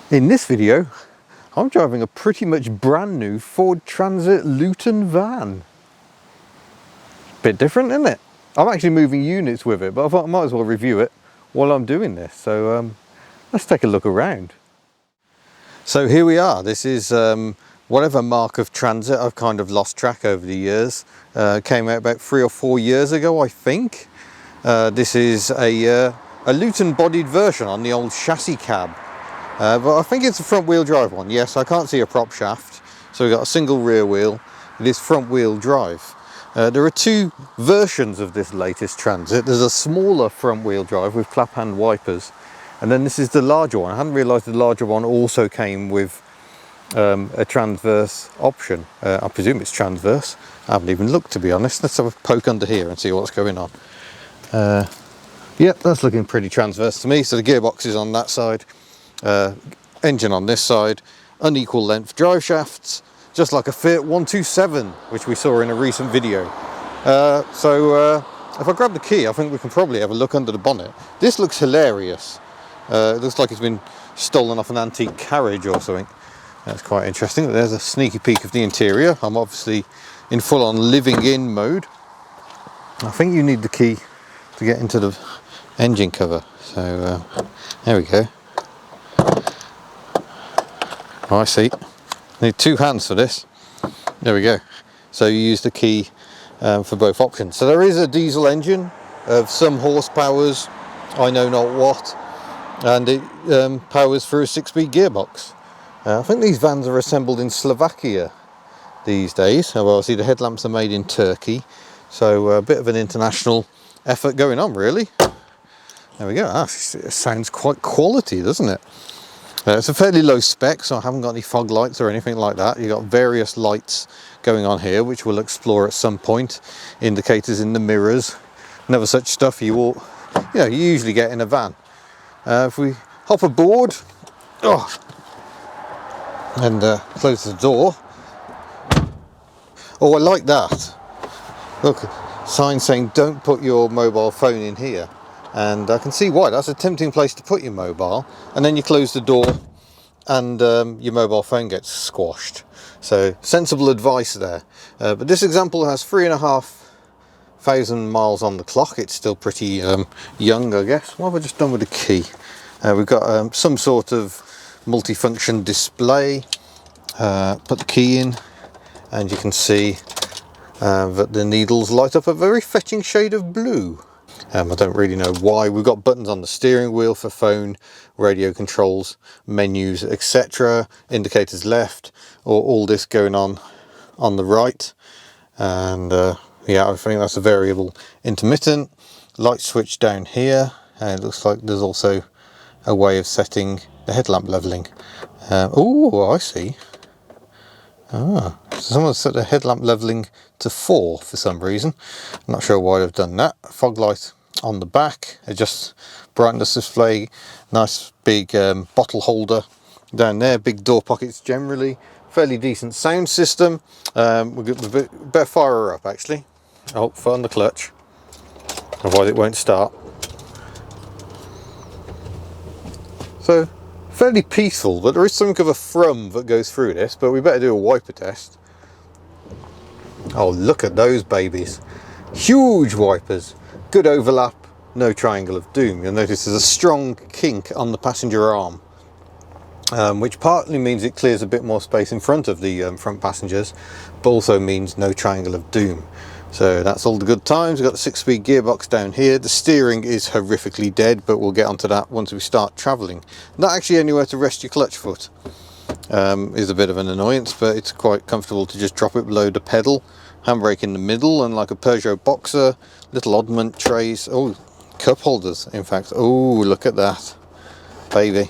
In this video, I'm driving a pretty much brand new Ford Transit Luton van. Bit different, isn't it? I'm actually moving units with it, but I thought I might as well review it while I'm doing this. So let's take a look around. So here we are. This is whatever mark of Transit. I've kind of lost track over the years. Came out about 3 or 4 years ago, I think. This is a Luton bodied version on the old chassis cab. But I think it's a front wheel drive one. Yes, I can't see a prop shaft. So we've got a single rear wheel. It is front wheel drive. There are 2 versions of this latest Transit. There's a smaller front wheel drive with clap hand wipers. And then this is the larger one. I hadn't realised the larger one also came with a transverse option. I presume it's transverse. I haven't even looked, to be honest. Let's have a poke under here and see what's going on. Yep, that's looking pretty transverse to me. So the gearbox is on that side. Engine on this side, unequal length drive shafts, just like a Fiat 127, which we saw in a recent video. If I grab the key, I think we can probably have a look under the bonnet. This looks hilarious. It looks like it's been stolen off an antique carriage or something. That's quite interesting. There's a sneaky peek of the interior. I'm obviously in full-on living in mode. I think you need the key to get into the engine cover. So there we go. Oh, I see. Need 2 hands for this. There we go. So you use the key for both options. So there is a diesel engine of some horsepowers, I know not what, and it powers through a 6-speed gearbox. I think these vans are assembled in Slovakia these days. Well, see, the headlamps are made in Turkey, so a bit of an international effort going on, really. There we go. It sounds quite quality, doesn't it? It's a fairly low spec, so I haven't got any fog lights or anything like that. You've got various lights going on here, which we'll explore at some point. Indicators in the mirrors, never such stuff you usually get in a van. If we hop aboard, and close the door. Oh, I like that. Look, sign saying don't put your mobile phone in here. And I can see why. That's a tempting place to put your mobile. And then you close the door and your mobile phone gets squashed. So sensible advice there. But this example has 3,500 miles on the clock. It's still pretty young, I guess. What have I just done with the key? We've got some sort of multifunction display. Put the key in and you can see that the needles light up a very fetching shade of blue. I don't really know why. We've got buttons on the steering wheel for phone, radio controls, menus, etc. Indicators left, or all this going on the right. And yeah, I think that's a variable intermittent. Light switch down here. And it looks like there's also a way of setting the headlamp leveling. Oh, I see. So someone set the headlamp leveling to 4 for some reason. I'm not sure why they've done that. Fog light on the back, adjust brightness display, nice big bottle holder down there, big door pockets generally, fairly decent sound system. We'll better fire her up actually. Oh, foot on the clutch, otherwise it won't start. So fairly peaceful, but there is something of a thrum that goes through this, but we better do a wiper test. Oh, look at those babies. Huge wipers. Good overlap, no triangle of doom. You'll notice there's a strong kink on the passenger arm, which partly means it clears a bit more space in front of the front passengers, but also means no triangle of doom. So that's all the good times. We've got the 6-speed gearbox down here. The steering is horrifically dead, but we'll get onto that once we start travelling. Not actually anywhere to rest your clutch foot. Is a bit of an annoyance, but it's quite comfortable to just drop it below the pedal. Handbrake in the middle, and like a Peugeot Boxer, little oddment trays. Oh, cup holders, in fact. Oh, look at that, baby.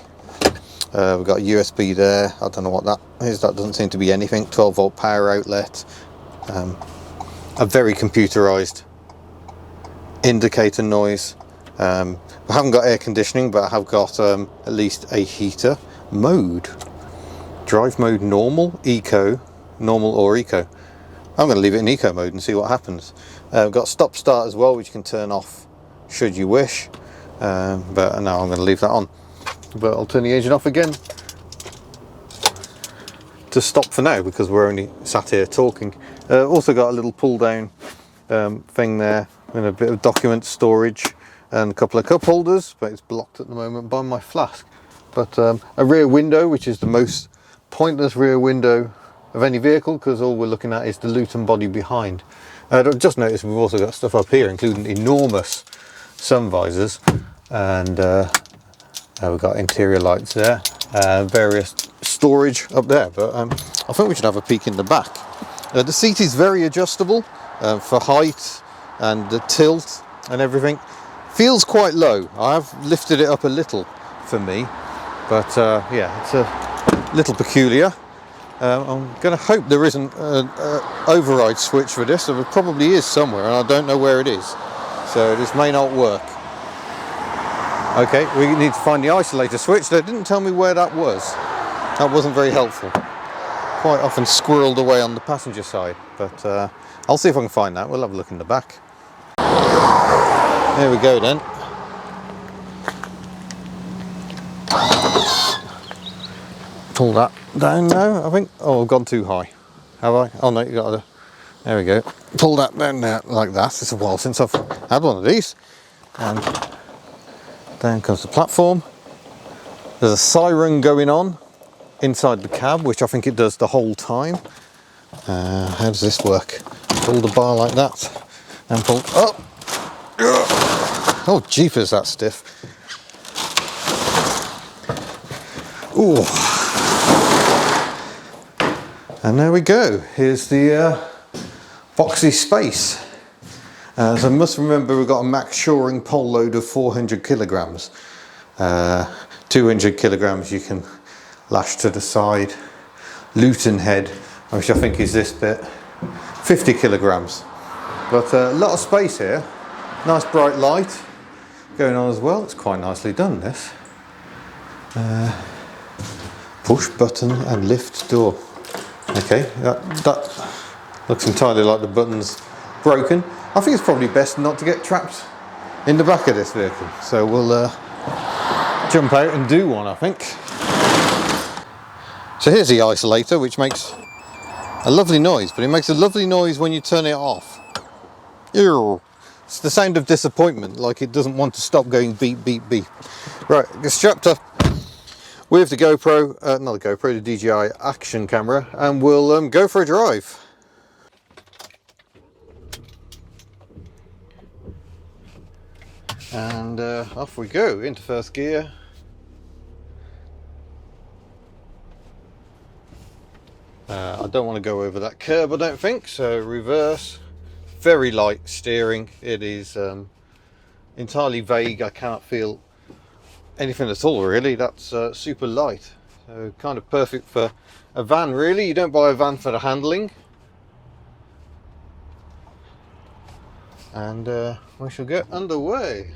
We've got a USB there. I don't know what that is. That doesn't seem to be anything. 12-volt power outlet. A very computerized indicator noise. I haven't got air conditioning, but I have got at least a heater. Mode. Drive mode normal, eco, normal or eco. I'm going to leave it in eco mode and see what happens. We've got stop start as well, which you can turn off should you wish. But no, I'm going to leave that on. But I'll turn the engine off again to stop for now because we're only sat here talking. Also got a little pull down thing there and a bit of document storage and a couple of cup holders, but it's blocked at the moment by my flask. But a rear window, which is the most pointless rear window of any vehicle because all we're looking at is the Luton body behind. I've just noticed we've also got stuff up here, including enormous sun visors, and we've got interior lights there, various storage up there, but I think we should have a peek in the back. The seat is very adjustable for height and the tilt and everything. Feels quite low. I have lifted it up a little for me, but yeah, it's a little peculiar. I'm going to hope there isn't an override switch for this. There probably is somewhere and I don't know where it is, so this may not work. Okay, we need to find the isolator switch. They didn't tell me where that was. That wasn't very helpful. Quite often squirreled away on the passenger side, but I'll see if I can find that. We'll have a look in the back. There we go then. Pull that down now, I think. Oh, I've gone too high. Have I? Oh no, you got to. There we go. Pull that down there like that. It's a while since I've had one of these. And down comes the platform. There's a siren going on inside the cab, which I think it does the whole time. How does this work? Pull the bar like that and pull up. Oh, jeepers, that's stiff. Ooh. And there we go. Here's the boxy space. So I must remember we've got a max shoring pole load of 400 kilograms. 200 kilograms you can lash to the side. Luton head, which I think is this bit, 50 kilograms. But a lot of space here. Nice bright light going on as well. It's quite nicely done, this. Push button and lift door. Okay, that looks entirely like the button's broken. I think it's probably best not to get trapped in the back of this vehicle. So we'll jump out and do one, I think. So here's the isolator, which makes a lovely noise, but it makes a lovely noise when you turn it off. Ew. It's the sound of disappointment, like it doesn't want to stop going beep, beep, beep. Right, get strapped up with the GoPro, not the GoPro, the DJI action camera, and we'll go for a drive. And off we go, into first gear. I don't want to go over that curb, I don't think, so reverse. Very light steering. It is entirely vague. I cannot feel anything at all, really. That's super light, so kind of perfect for a van, really. You don't buy a van for the handling. And we shall get underway.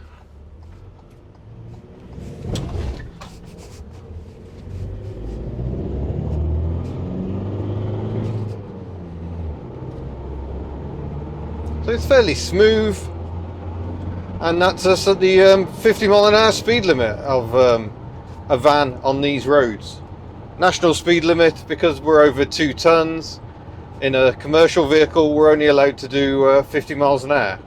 So it's fairly smooth, and that's us at the 50 mile an hour speed limit of a van on these roads. National speed limit, because we're over 2 tons. In a commercial vehicle we're only allowed to do 50 miles an hour.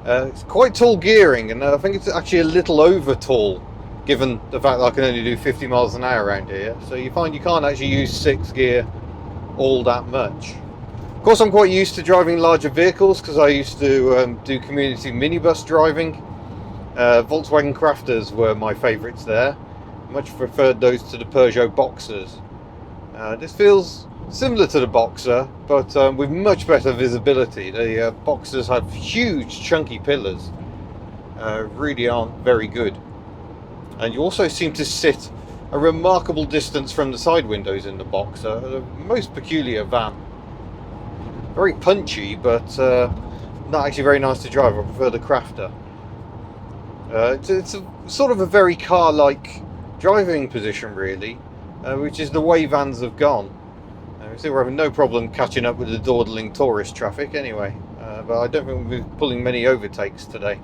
It's quite tall gearing, and I think it's actually a little over tall given the fact that I can only do 50 miles an hour around here. So you find you can't actually use 6th gear all that much. Of course, I'm quite used to driving larger vehicles because I used to do community minibus driving. Volkswagen Crafters were my favourites there. Much preferred those to the Peugeot Boxers. This feels similar to the Boxer, but with much better visibility. The Boxers have huge chunky pillars, really aren't very good. And you also seem to sit a remarkable distance from the side windows in the Boxer. A most peculiar van. Very punchy, but not actually very nice to drive. I prefer the Crafter. It's sort of a very car-like driving position, really, which is the way vans have gone. We see we're having no problem catching up with the dawdling tourist traffic anyway, but I don't think we'll be pulling many overtakes today.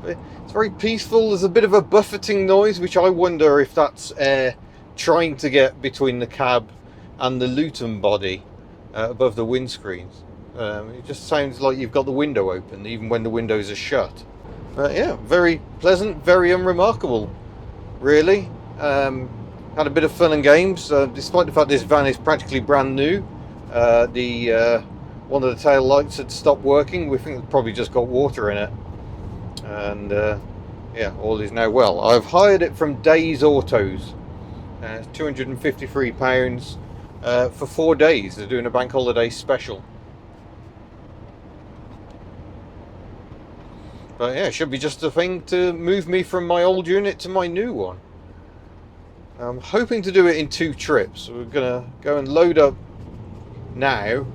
But it's very peaceful. There's a bit of a buffeting noise, which I wonder if that's air trying to get between the cab and the Luton body above the windscreens. It just sounds like you've got the window open even when the windows are shut. Yeah, very pleasant, very unremarkable really. Had a bit of fun and games, despite the fact this van is practically brand new. One of the tail lights had stopped working. We think it's probably just got water in it, and yeah, all is now well. I've hired it from Days Autos. It's £253 for 4 days. They're doing a bank holiday special. But yeah, it should be just a thing to move me from my old unit to my new one. I'm hoping to do it in 2 trips. We're gonna go and load up now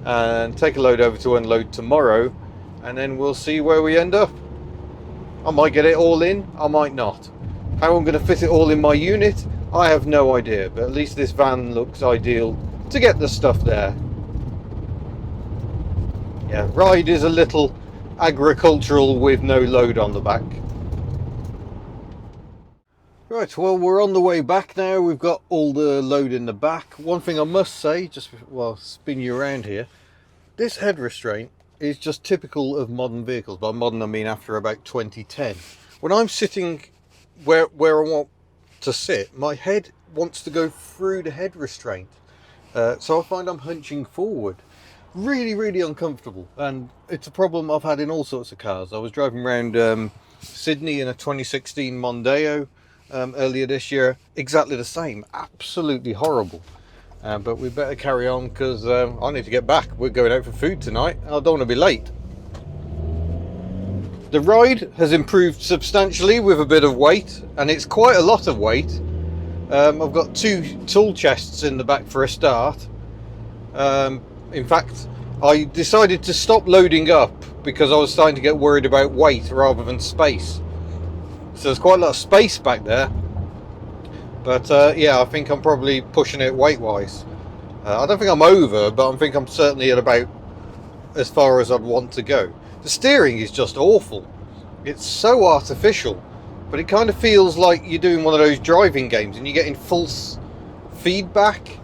and take a load over to unload tomorrow, and then we'll see where we end up. I might get it all in, I might not. How I'm going to fit it all in my unit, I have no idea, but at least this van looks ideal to get the stuff there. Yeah, ride is a little agricultural with no load on the back. Right, well, we're on the way back now. We've got all the load in the back. One thing I must say, just while spin you around here, this head restraint is just typical of modern vehicles. By modern I mean after about 2010. When I'm sitting where I want to sit, my head wants to go through the head restraint. So I find I'm hunching forward. Really uncomfortable, and it's a problem I've had in all sorts of cars. I was driving around Sydney in a 2016 Mondeo earlier this year, exactly the same, absolutely horrible. But we better carry on because I need to get back. We're going out for food tonight. I don't want to be late. The ride has improved substantially with a bit of weight, and it's quite a lot of weight. I've got 2 tool chests in the back for a start. In fact, I decided to stop loading up because I was starting to get worried about weight rather than space. So there's quite a lot of space back there. But yeah, I think I'm probably pushing it weight-wise. I don't think I'm over, but I think I'm certainly at about as far as I'd want to go. The steering is just awful. It's so artificial, but it kind of feels like you're doing one of those driving games and you're getting false feedback,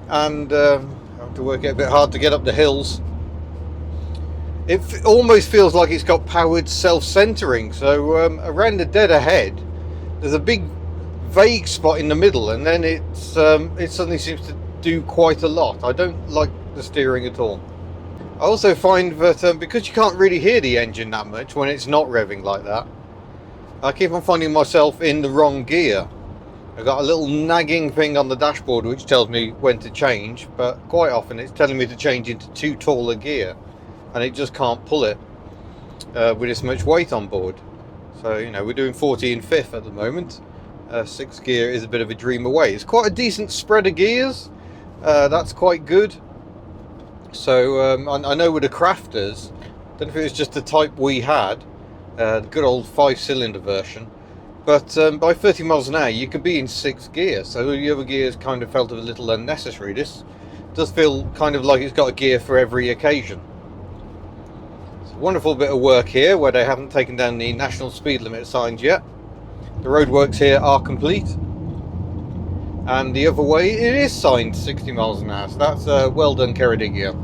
and I have to work it a bit hard to get up the hills. It almost feels like it's got powered self-centering, so around the dead ahead there's a big vague spot in the middle, and then it suddenly seems to do quite a lot. I don't like the steering at all. I also find that because you can't really hear the engine that much when it's not revving like that, I keep on finding myself in the wrong gear. I've got a little nagging thing on the dashboard which tells me when to change, but quite often it's telling me to change into too tall a gear, and it just can't pull it with this much weight on board. So, you know, we're doing 40 and 5th at the moment. 6th gear is a bit of a dream away. It's quite a decent spread of gears. That's quite good. So I know with the crafters, I don't know if it was just the type we had, the good old 5-cylinder version, but by 30 miles an hour you could be in 6th gear, so the other gears kind of felt a little unnecessary. This does feel kind of like it's got a gear for every occasion. It's a wonderful bit of work here where they haven't taken down the national speed limit signs yet. The roadworks here are complete, and the other way it is signed 60 miles an hour, so that's well done, Ceredigion.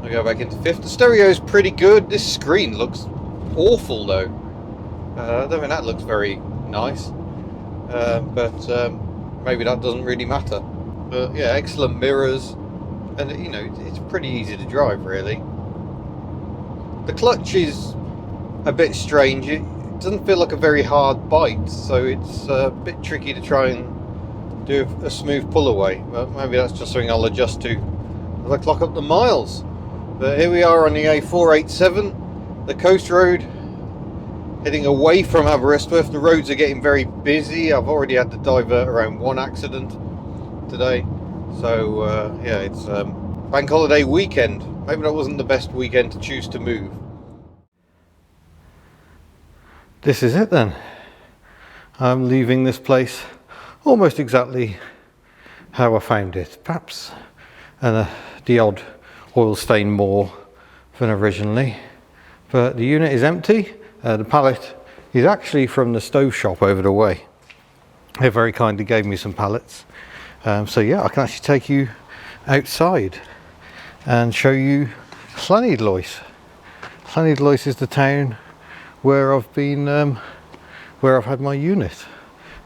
I'll go back into 5th. The stereo is pretty good. This screen looks awful though. I don't think that looks very nice, but maybe that doesn't really matter. But yeah, excellent mirrors, and you know, it's pretty easy to drive really. The clutch is a bit strange. It doesn't feel like a very hard bite, so it's a bit tricky to try and do a smooth pull away. But maybe that's just something I'll adjust to as I clock up the miles. But here we are on the A487, the coast road, heading away from Aberystwyth. The roads are getting very busy. I've already had to divert around 1 accident today. So yeah, it's bank holiday weekend. Maybe that wasn't the best weekend to choose to move. This is it then. I'm leaving this place almost exactly how I found it. Perhaps the odd oil stain more than originally. But the unit is empty. The pallet is actually from the stove shop over the way. They very kindly gave me some pallets. So yeah, I can actually take you outside and show you Llanidloes. Llanidloes is the town where I've been, where I've had my unit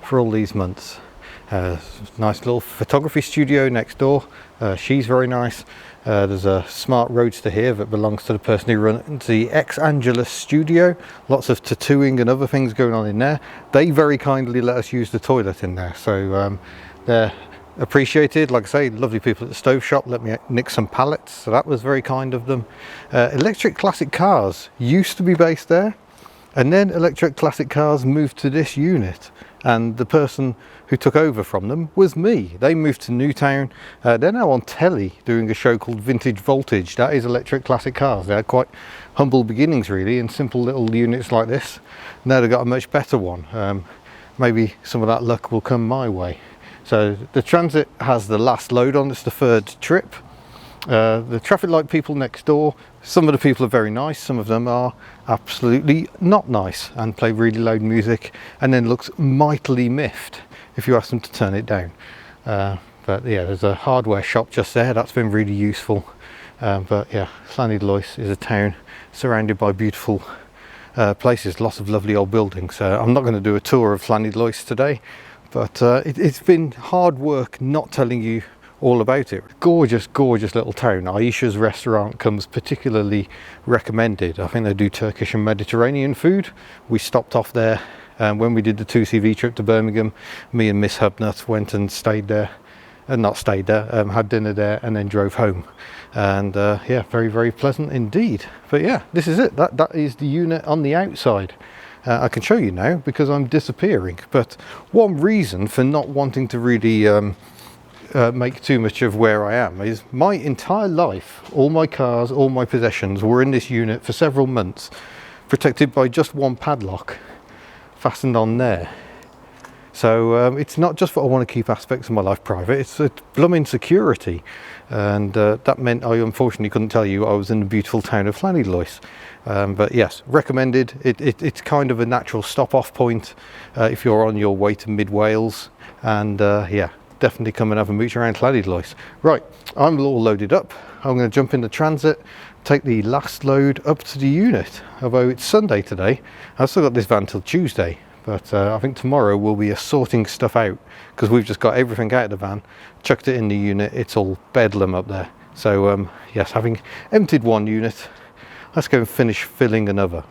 for all these months. Nice little photography studio next door. She's very nice. There's a smart roadster here that belongs to the person who runs the Ex Angelus studio. Lots of tattooing and other things going on in there. They very kindly let us use the toilet in there, so they're appreciated. Like I say, lovely people at the stove shop let me nick some pallets, so that was very kind of them. Electric Classic Cars used to be based there, and then Electric Classic Cars moved to this unit, and the person who took over from them was me. They moved to Newtown. They're now on telly doing a show called Vintage Voltage. That is Electric Classic Cars. They had quite humble beginnings really, in simple little units like this. Now they've got a much better one. Maybe some of that luck will come my way. So the Transit has the last load on. It's the third trip. The traffic light people next door, some of the people are very nice, some of them are absolutely not nice and play really loud music and then looks mightily miffed if you ask them to turn it down. But yeah, there's a hardware shop just there. That's been really useful. But yeah, Llanidloes is a town surrounded by beautiful places, lots of lovely old buildings. I'm not going to do a tour of Llanidloes today, but it's been hard work not telling you all about it. Gorgeous, gorgeous little town. Aisha's restaurant comes particularly recommended. I think they do Turkish and Mediterranean food. We stopped off there when we did the 2CV trip to Birmingham. Me and Miss Hubnut went and stayed there, not stayed there, had dinner there and then drove home. And yeah, very, very pleasant indeed. But yeah, this is it. That is the unit on the outside. I can show you now because I'm disappearing. But one reason for not wanting to really make too much of where I am is my entire life, all my cars, all my possessions were in this unit for several months, protected by just one padlock fastened on there. So it's not just that I want to keep aspects of my life private, it's a blooming security. And that meant I unfortunately couldn't tell you I was in the beautiful town of Llanidloes. But yes, recommended. It's kind of a natural stop-off point if you're on your way to mid-Wales. And yeah, definitely come and have a mooch around Llanidloes. Right, I'm all loaded up. I'm going to jump in the Transit, take the last load up to the unit. Although it's Sunday today, I've still got this van till Tuesday. But I think tomorrow we'll be sorting stuff out because we've just got everything out of the van, chucked it in the unit. It's all bedlam up there. So yes, having emptied one unit, let's go and finish filling another.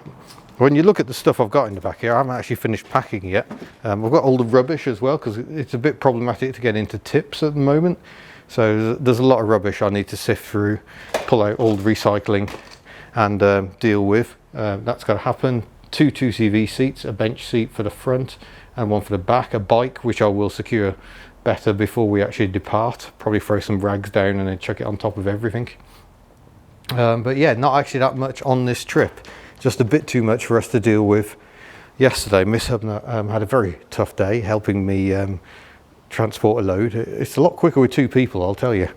When you look at the stuff I've got in the back here, I haven't actually finished packing yet. I've got all the rubbish as well because it's a bit problematic to get into tips at the moment. So there's a lot of rubbish I need to sift through, pull out all the recycling and deal with. That's got to happen. 2 2CV seats, a bench seat for the front and one for the back, a bike which I will secure better before we actually depart. Probably throw some rags down and then chuck it on top of everything. But yeah, not actually that much on this trip. Just a bit too much for us to deal with yesterday. Miss Hubner had a very tough day helping me transport a load. It's a lot quicker with 2 people, I'll tell you.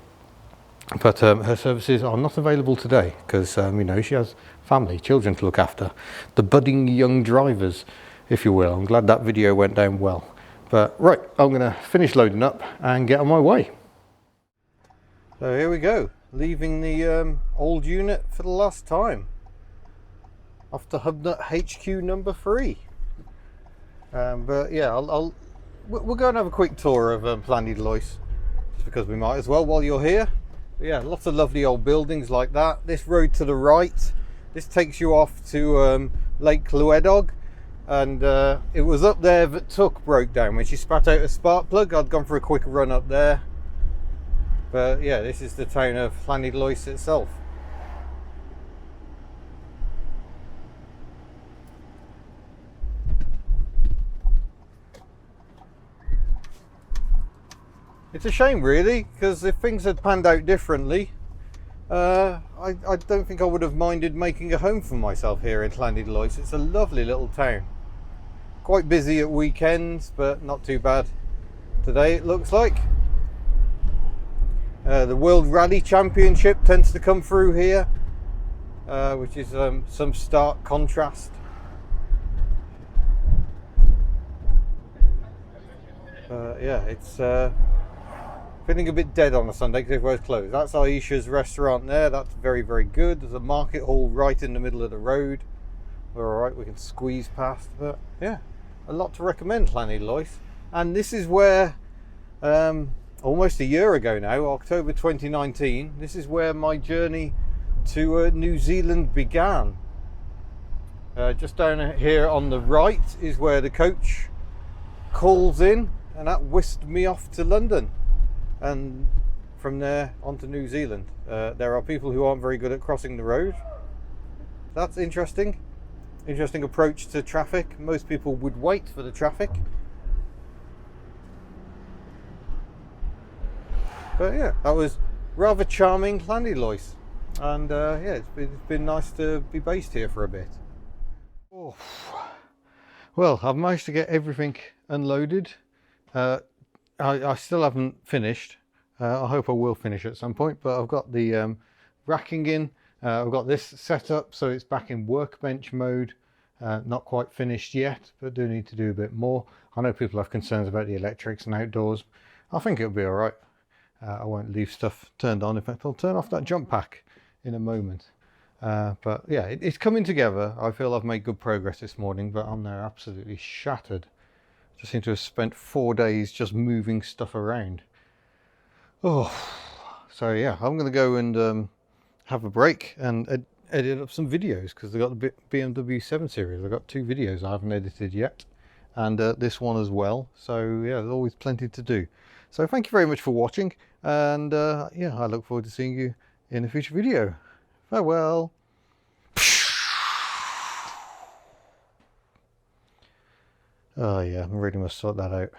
But her services are not available today because you know, she has family, children to look after. The budding young drivers, if you will. I'm glad that video went down well. But right, I'm going to finish loading up and get on my way. So here we go, leaving the old unit for the last time. Off to Hubnut HQ number 3. But yeah, we'll go and have a quick tour of Llanidloes, just because we might as well while you're here. But yeah, lots of lovely old buildings like that. This road to the right, this takes you off to Lake Lywedog, and it was up there that Tuck broke down when she spat out a spark plug. I'd gone for a quick run up there. But yeah, this is the town of Llanidloes itself. It's a shame really, because if things had panned out differently, I don't think I would have minded making a home for myself here in Llanidloes. It's a lovely little town. Quite busy at weekends, but not too bad today it looks like. The World Rally Championship tends to come through here, which is some stark contrast. Yeah, it's feeling a bit dead on a Sunday because everywhere's closed. That's Aisha's restaurant there. That's very, very good. There's a market hall right in the middle of the road. We're alright, we can squeeze past. But yeah, a lot to recommend, Llanidloes. And this is where, almost a year ago now, October 2019, this is where my journey to New Zealand began. Just down here on the right is where the coach calls in, and that whisked me off to London, and from there on to New Zealand. There are people who aren't very good at crossing the road. That's interesting approach to traffic. Most people would wait for the traffic, but yeah, that was rather charming, Llanidloes, and yeah, it's been nice to be based here for a bit. Oh. Well, I've managed to get everything unloaded. I still haven't finished. I hope I will finish at some point, but I've got the racking in. I've got this set up so it's back in workbench mode. Not quite finished yet, but do need to do a bit more. I know people have concerns about the electrics and outdoors. I think it'll be all right. I won't leave stuff turned on. In fact, I'll turn off that jump pack in a moment. But yeah, it's coming together. I feel I've made good progress this morning, but I'm now absolutely shattered. Just seem to have spent 4 days just moving stuff around. Oh, so yeah, I'm going to go and have a break and edit up some videos, because I've got the BMW 7 Series. I've got 2 videos I haven't edited yet, and this one as well. So yeah, there's always plenty to do. So thank you very much for watching, and yeah, I look forward to seeing you in a future video. Farewell. Oh yeah, I really must sort that out.